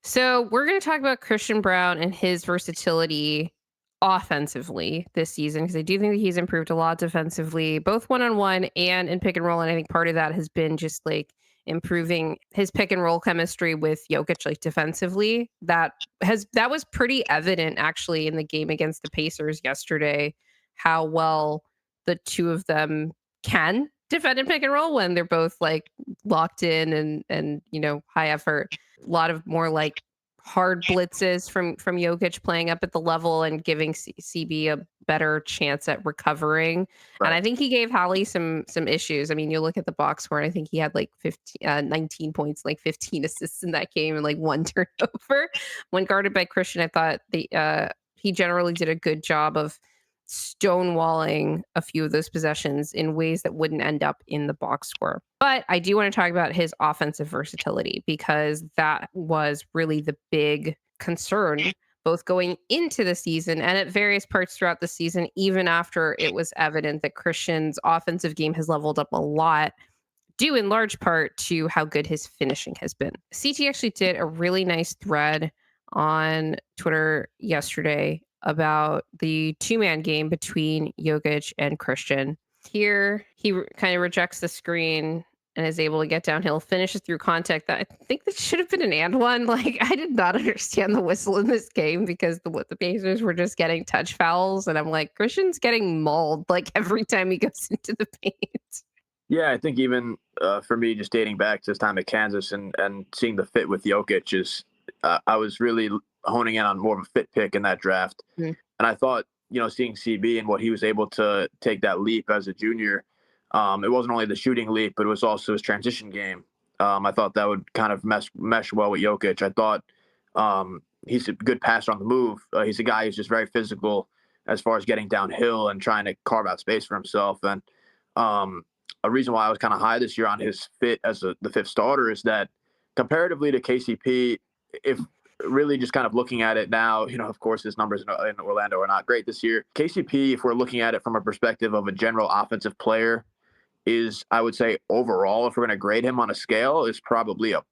So we're going to talk about Christian Braun and his versatility offensively this season because I do think that he's improved a lot defensively, both one-on-one and in pick and roll. And I think part of that has been just like improving his pick and roll chemistry with Jokic, like defensively. That was pretty evident actually in the game against the Pacers yesterday, how well the two of them can defend and pick and roll when they're both like locked in and high effort. A lot of more like hard blitzes from Jokic playing up at the level and giving CB a better chance at recovering. And Right. I think he gave Hallie some issues. I mean, you look at the box score, and I think he had like 19 points, like 15 assists in that game, and like one turnover. When guarded by Christian, I thought he generally did a good job of stonewalling a few of those possessions in ways that wouldn't end up in the box score. But I do want to talk about his offensive versatility because that was really the big concern both going into the season and at various parts throughout the season, even after it was evident that Christian's offensive game has leveled up a lot, due in large part to how good his finishing has been. CT actually did a really nice thread on Twitter yesterday about the two-man game between Jokic and Christian. Here, he kind of rejects the screen and is able to get downhill, finishes through contact that I think that should have been an and one. Like, I did not understand the whistle in this game because the Pacers were just getting touch fouls. And I'm like, Christian's getting mauled like every time he goes into the paint. Yeah, I think even for me, just dating back to his time at Kansas and seeing the fit with Jokic is, I was really honing in on more of a fit pick in that draft. Mm. And I thought, seeing CB and what he was able to take that leap as a junior, it wasn't only the shooting leap, but it was also his transition game. I thought that would kind of mesh well with Jokic. I thought he's a good passer on the move. He's a guy who's just very physical as far as getting downhill and trying to carve out space for himself. And a reason why I was kind of high this year on his fit as the fifth starter is that comparatively to KCP, if really just kind of looking at it now, of course, his numbers in Orlando are not great this year. KCP, if we're looking at it from a perspective of a general offensive player, is, I would say, overall, if we're going to grade him on a scale, is probably a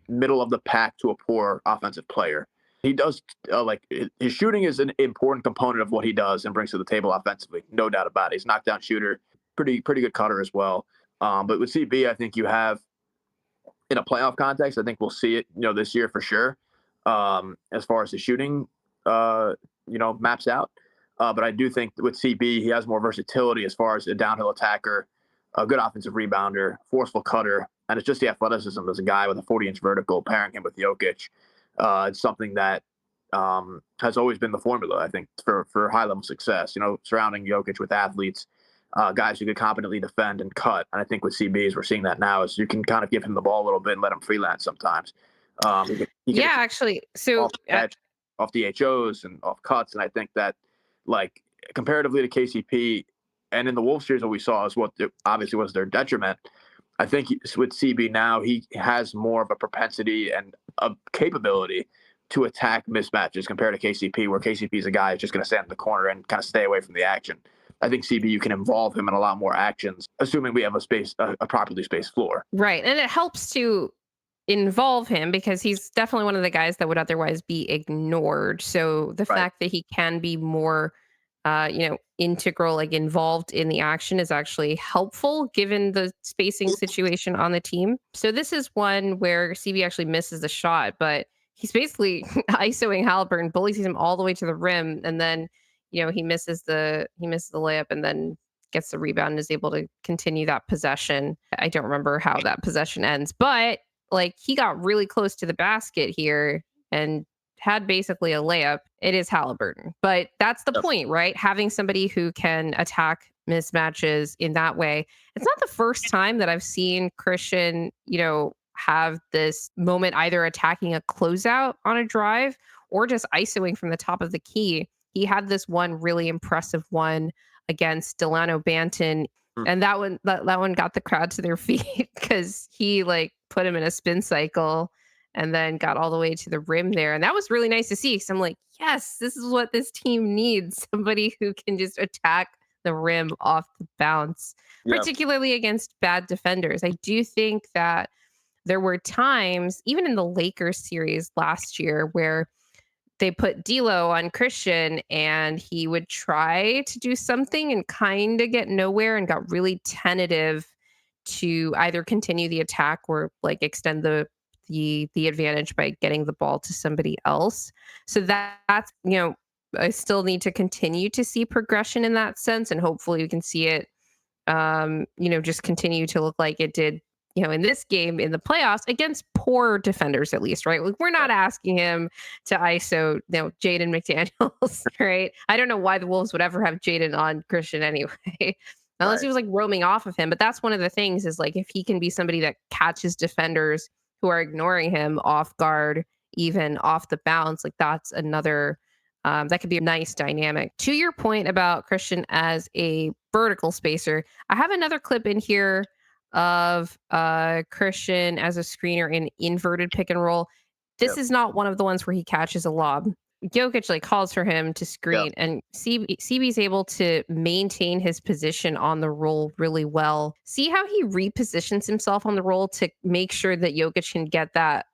middle of the pack to a poor offensive player. He does like his shooting is an important component of what he does and brings to the table offensively, no doubt about it. He's a knockdown shooter, pretty good cutter as well. But with CB, I think you have, in a playoff context, I think we'll see it, this year for sure. As far as the shooting, maps out. But I do think with CB, he has more versatility as far as a downhill attacker, a good offensive rebounder, forceful cutter, and it's just the athleticism as a guy with a 40-inch vertical pairing him with Jokic. It's something that has always been the formula, I think, for high level success. Surrounding Jokic with athletes, guys who could competently defend and cut. And I think with CBs, we're seeing that now. Is you can kind of give him the ball a little bit and let him freelance sometimes. He can Yeah, actually. off the edge, off DHOs and off cuts, and I think that, like, comparatively to KCP, and in the Wolves series, what we saw is what obviously was their detriment. I think with CB now, he has more of a propensity and a capability to attack mismatches compared to KCP, where KCP is a guy who's just going to stand in the corner and kind of stay away from the action. I think CB, you can involve him in a lot more actions, assuming we have a properly spaced floor. Right. And it helps to involve him because he's definitely one of the guys that would otherwise be ignored. So the Right. fact that he can be more integral, like involved in the action is actually helpful given the spacing situation on the team. So this is one where CB actually misses the shot, but he's basically ISOing Halliburton, bullies him all the way to the rim, and then he misses the layup and then gets the rebound and is able to continue that possession. I don't remember how that possession ends, but like he got really close to the basket here and had basically a layup. It is Halliburton. But that's the Yep. point, right? Having somebody who can attack mismatches in that way. It's not the first time that I've seen Christian, have this moment either attacking a closeout on a drive or just ISOing from the top of the key. He had this one really impressive one against Delano Banton. Mm. And that one got the crowd to their feet because he like put him in a spin cycle and then got all the way to the rim there. And that was really nice to see. So I'm like, yes, this is what this team needs. Somebody who can just attack the rim off the bounce, Yeah. particularly against bad defenders. I do think that there were times, even in the Lakers series last year, where they put D'Lo on Christian and he would try to do something and kind of get nowhere and got really tentative to either continue the attack or like extend the advantage by getting the ball to somebody else. So that's, I still need to continue to see progression in that sense, and hopefully we can see it just continue to look like it did, in this game in the playoffs against poor defenders, at least, right? Like, we're not Right. asking him to ISO, Jaden McDaniels, right? I don't know why the Wolves would ever have Jaden on Christian anyway, unless he Right. was like roaming off of him. But that's one of the things is like if he can be somebody that catches defenders who are ignoring him off guard, even off the bounce, like that's another that could be a nice dynamic. To your point about Christian as a vertical spacer, I have another clip in here of Christian as a screener in inverted pick and roll. This Yep. is not one of the ones where he catches a lob. Jokic like calls for him to Yep. screen, and CB's able to maintain his position on the roll really well. See how he repositions himself on the roll to make sure that Jokic can get that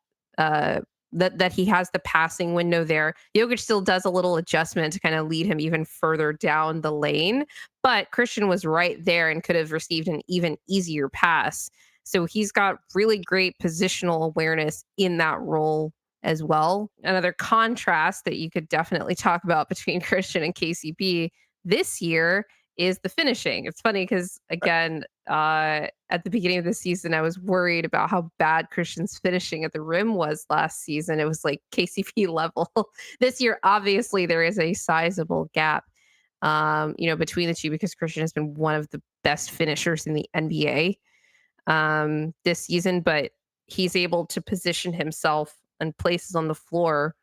that he has the passing window there. Jokic still does a little adjustment to kind of lead him even further down the lane, but Christian was right there and could have received an even easier pass. So he's got really great positional awareness in that role as well. Another contrast that you could definitely talk about between Christian and KCP this year is the finishing. It's funny because, again, at the beginning of the season, I was worried about how bad Christian's finishing at the rim was last season. It was like KCP level. This year, obviously, there is a sizable gap, between the two, because Christian has been one of the best finishers in the NBA this season, but he's able to position himself in places on the floor,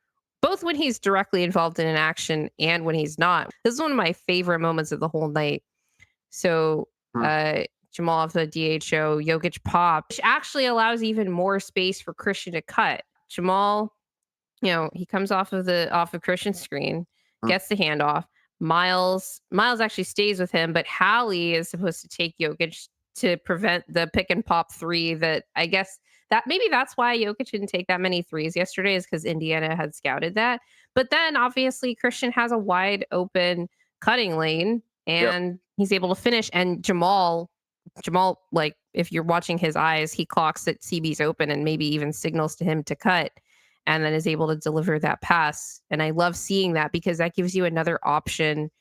both when he's directly involved in an action and when he's not. This is one of my favorite moments of the whole night. So, Hmm. uh, Jamal off the DHO, Jokic pop, which actually allows even more space for Christian to cut. Jamal, he comes off of Christian's screen, Hmm. gets the handoff. Miles actually stays with him, but Hallie is supposed to take Jokic to prevent the pick and pop three. That I guess that maybe that's why Jokic didn't take that many threes yesterday, is because Indiana had scouted that. But then obviously Christian has a wide open cutting lane Yep. and he's able to finish. And Jamal, like if you're watching his eyes, he clocks that CB's open and maybe even signals to him to cut, and then is able to deliver that pass. And I love seeing that because that gives you another option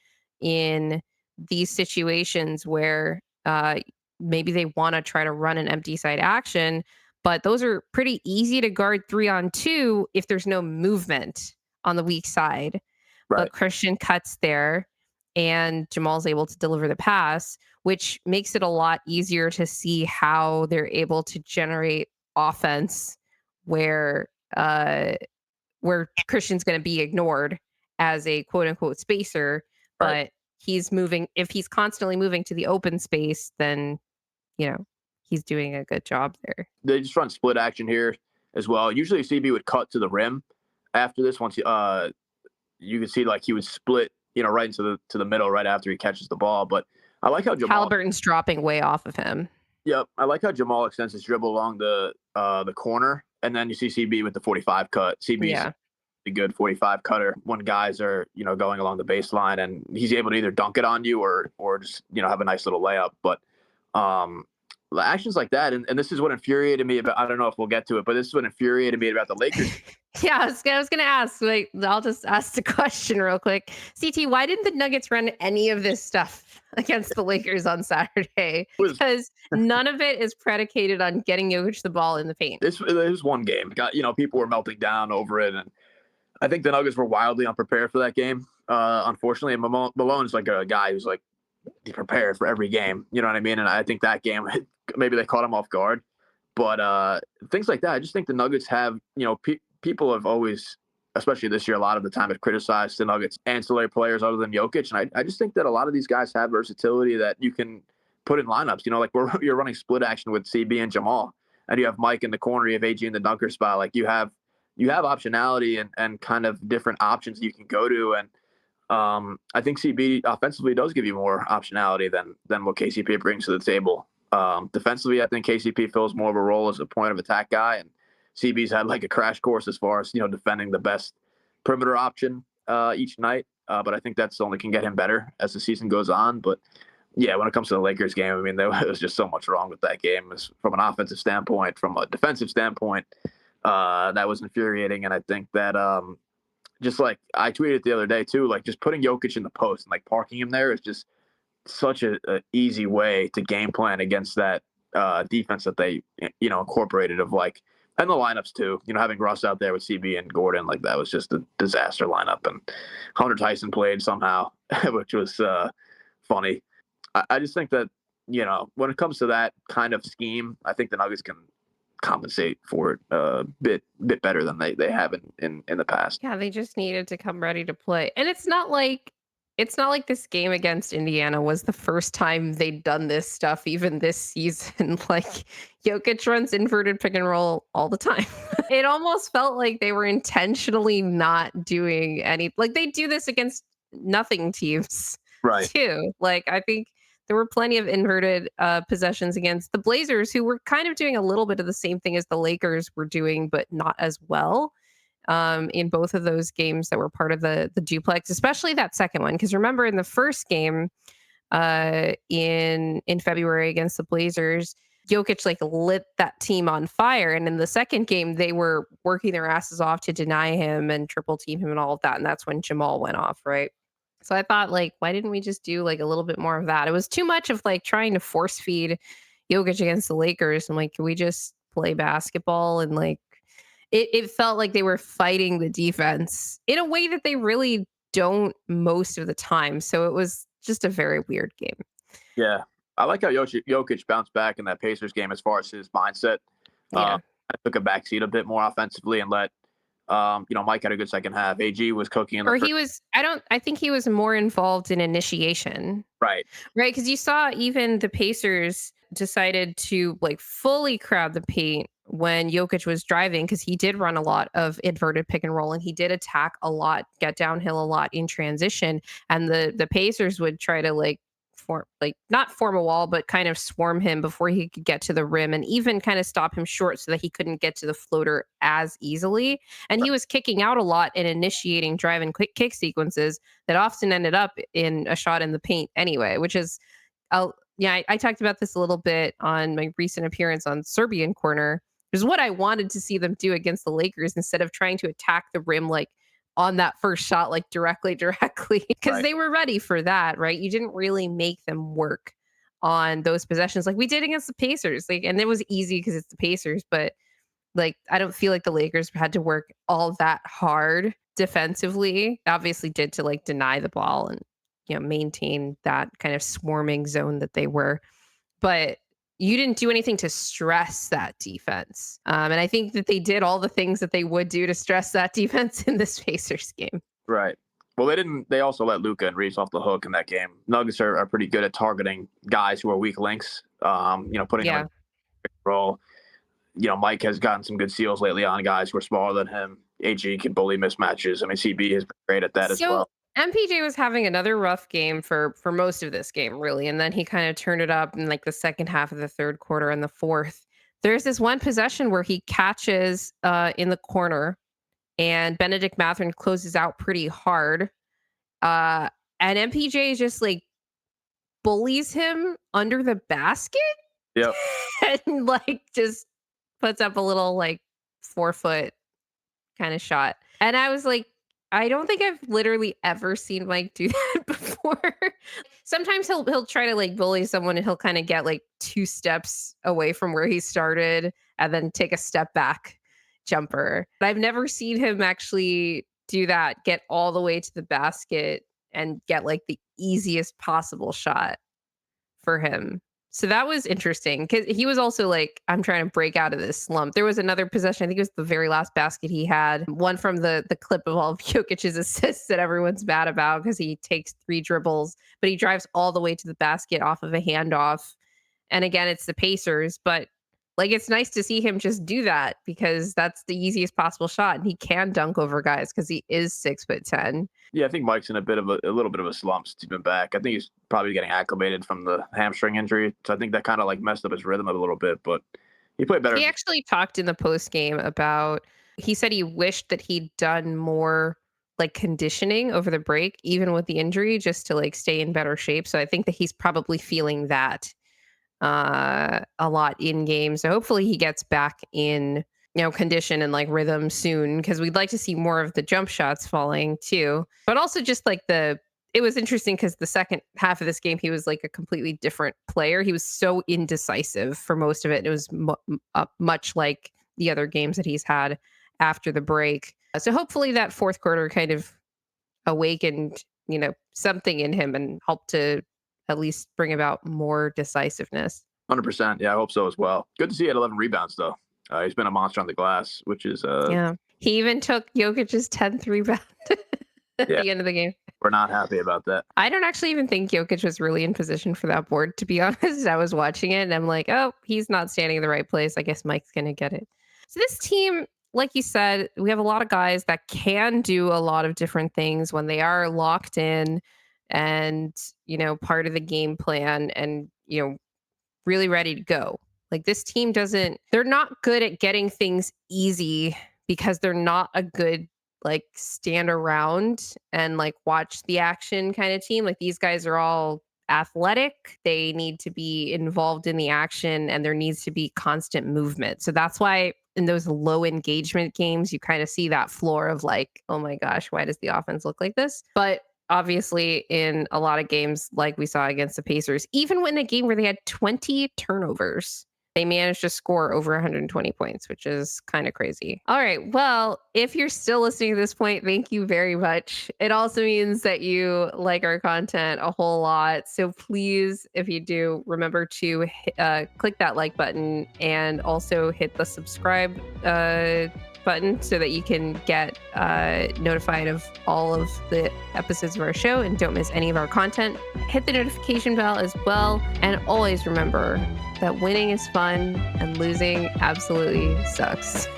in these situations where maybe they want to try to run an empty side action, but those are pretty easy to guard 3-on-2 if there's no movement on the weak side. But Right. Christian cuts there and Jamal's able to deliver the pass, which makes it a lot easier to see how they're able to generate offense where uh where Christian's going to be ignored as a quote unquote spacer, Right. but he's moving. If he's constantly moving to the open space, then, you know, he's doing a good job there. They just run split action here as well. Usually CB would cut to the rim after this. Once you could see like he would split, right into the middle right after he catches the ball. But I like how Jamal. Halliburton's dropping way off of him. Yep, I like how Jamal extends his dribble along the corner, and then you see CB with the 45 cut. CB's Yeah. a good 45 cutter when guys are going along the baseline, and he's able to either dunk it on you or just have a nice little layup. But um, actions like that, and this is what infuriated me about. I don't know if we'll get to it, but this is what infuriated me about the Lakers. Yeah, I was gonna ask. Like, I'll just ask the question real quick. CT, why didn't the Nuggets run any of this stuff against the Lakers on Saturday? Was Because none of it is predicated on getting Jokic the ball in the paint. this was one game? Got people were melting down over it, and I think the Nuggets were wildly unprepared for that game. Unfortunately, and Malone is like a guy who's like prepared for every game. You know what I mean? And I think that game maybe they caught him off guard. But things like that, I just think the Nuggets have, people have always, especially this year, a lot of the time have criticized the Nuggets ancillary players other than Jokic. And I just think that a lot of these guys have versatility that you can put in lineups. Like you're running split action with CB and Jamal, and you have Mike in the corner, you have AG in the dunker spot. Like you have optionality and kind of different options you can go to. And I think CB offensively does give you more optionality than what KCP brings to the table. Defensively, I think KCP fills more of a role as a point of attack guy, and CB's had like a crash course as far as defending the best perimeter option each night. But I think that's only can get him better as the season goes on. But yeah, when it comes to the Lakers game, I mean, there was just so much wrong with that game from an offensive standpoint, from a defensive standpoint. That was infuriating, and I think that just like I tweeted the other day too, like just putting Jokic in the post and like parking him there is just such a easy way to game plan against that defense that they incorporated of like and the lineups too. Having Russ out there with CB and Gordon, like that was just a disaster lineup. And Hunter Tyson played somehow, which was funny. I just think that when it comes to that kind of scheme, I think the Nuggets can compensate for it a bit better than they have in the past. Yeah, they just needed to come ready to play. And it's not like this game against Indiana was the first time they'd done this stuff even this season. Like Jokic runs inverted pick and roll all the time. It almost felt like they were intentionally not doing any like they do this against nothing teams Right. too. Like I think there were plenty of inverted possessions against the Blazers who were kind of doing a little bit of the same thing as the Lakers were doing, but not as well in both of those games that were part of the duplex, especially that second one. Because remember, in the first game in February against the Blazers, Jokic like lit that team on fire, and in the second game, they were working their asses off to deny him and triple team him and all of that, and that's when Jamal went off, right? So I thought, like, why didn't we just do like a little bit more of that? It was too much of like trying to force feed Jokic against the Lakers. I'm like, can we just play basketball and like it felt like they were fighting the defense in a way that they really don't most of the time. So it was just a very weird game. Yeah. I like how Jokic bounced back in that Pacers game as far as his mindset. Uh, Yeah. took a backseat a bit more offensively and let, Mike had a good second half. AG was cooking in the Or first. I think he was more involved in initiation. Right. Right, because you saw even the Pacers decided to, like, fully crowd the paint when Jokic was driving because he did run a lot of inverted pick and roll, and he did attack a lot, get downhill a lot in transition, and the Pacers would try to, like, not form a wall, but kind of swarm him before he could get to the rim and even kinda stop him short so that he couldn't get to the floater as easily, and he was kicking out a lot and initiating drive and quick kick sequences that often ended up in a shot in the paint anyway, which is, yeah, I talked about this a little bit on my recent appearance on Serbian Corner. Is what I wanted to see them do against the Lakers instead of trying to attack the rim like on that first shot, like directly, because Right. they were ready for that, right? You didn't really make them work on those possessions like we did against the Pacers. Like, and it was easy because it's the Pacers, but like, I don't feel like the Lakers had to work all that hard defensively. Obviously did to like deny the ball and maintain that kind of swarming zone that they were. But you didn't do anything to stress that defense. And I think that they did all the things that they would do to stress that defense in this Pacers game. Right. Well, they didn't. They also let Luca and Reeves off the hook in that game. Nuggets are pretty good at targeting guys who are weak links. Putting them in Yeah. a role. Mike has gotten some good seals lately on guys who are smaller than him. AG can bully mismatches. I mean, CB has been great at that as So well. MPJ was having another rough game for most of this game, really, and then he kind of turned it up in like the second half of the third quarter and the fourth. There's this one possession where he catches in the corner, and Benedict Mathurin closes out pretty hard. Uh, and MPJ just like bullies him under the basket Yep. and like just puts up a little like 4 foot kind of shot. And I was like, I don't think I've literally ever seen Mike do that before. Sometimes he'll try to like bully someone and he'll kind of get like 2 steps away from where he started and then take a step back jumper. But I've never seen him actually do that, get all the way to the basket and get like the easiest possible shot for him. So that was interesting because he was also like, I'm trying to break out of this slump. There was another possession. I think it was the very last basket he had. One from the clip of all of Jokic's assists that everyone's mad about because he takes 3 dribbles, but he drives all the way to the basket off of a handoff. And again, it's the Pacers, but Like, it's nice to see him just do that because that's the easiest possible shot, and he can dunk over guys because he is 6'10". Yeah, I think Mike's in a little bit of a slump since he's been back. I think he's probably getting acclimated from the hamstring injury, so I think that kind of like messed up his rhythm a little bit. But he played better. He actually talked in the post game about he said he wished that he'd done more like conditioning over the break, even with the injury, just to like stay in better shape. So I think that he's probably feeling that a lot in game. So hopefully he gets back in, condition and like rhythm soon because we'd like to see more of the jump shots falling too. But also just like it was interesting because the second half of this game, he was like a completely different player. He was so indecisive for most of it. It was much like the other games that he's had after the break. So hopefully that fourth quarter kind of awakened, something in him and helped to at least bring about more decisiveness. 100%. Yeah, I hope so as well. Good to see he had 11 rebounds though. He's been a monster on the glass, which is Yeah. He even took Jokic's 10th rebound at yeah, the end of the game. we're not happy about that. I don't actually even think Jokic was really in position for that board, to be honest. I was watching it and I'm like, oh, he's not standing in the right place. I guess Mike's going to get it. So this team, like you said, we have a lot of guys that can do a lot of different things when they are locked in and, part of the game plan and, really ready to go. Like this team they're not good at getting things easy because they're not a good like stand around and like watch the action kind of team. Like these guys are all athletic. They need to be involved in the action and there needs to be constant movement. So that's why in those low engagement games, you kind of see that floor of like, oh my gosh, why does the offense look like this? But obviously in a lot of games like we saw against the Pacers, even in a game where they had 20 turnovers, they managed to score over 120 points, which is kind of crazy. All right. Well, if you're still listening to this point, thank you very much. It also means that you like our content a whole lot. So please, if you do, remember to click that like button and also hit the subscribe button so that you can get notified of all of the episodes of our show and don't miss any of our content. Hit the notification bell as well. And always remember that winning is fun and losing absolutely sucks.